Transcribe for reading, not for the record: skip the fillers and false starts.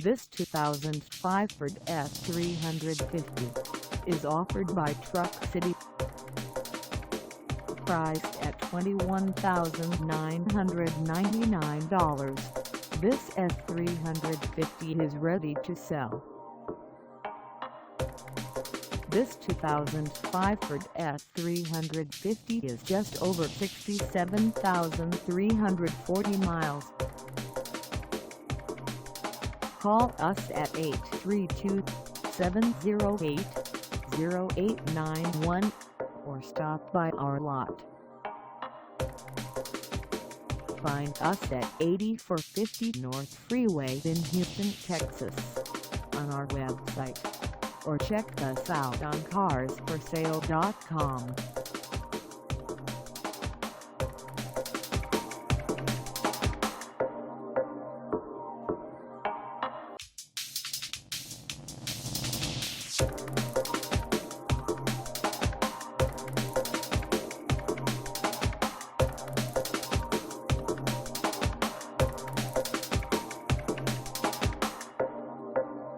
This 2005 Ford F350 is offered by Truck City. Priced at $21,999, this F350 is ready to sell. This 2005 Ford F350 is just over 67,340 miles. Call us at 832-708-0891 or stop by our lot. Find us at 8450 North Freeway in Houston, Texas on our website, or check us out on carsforsale.com.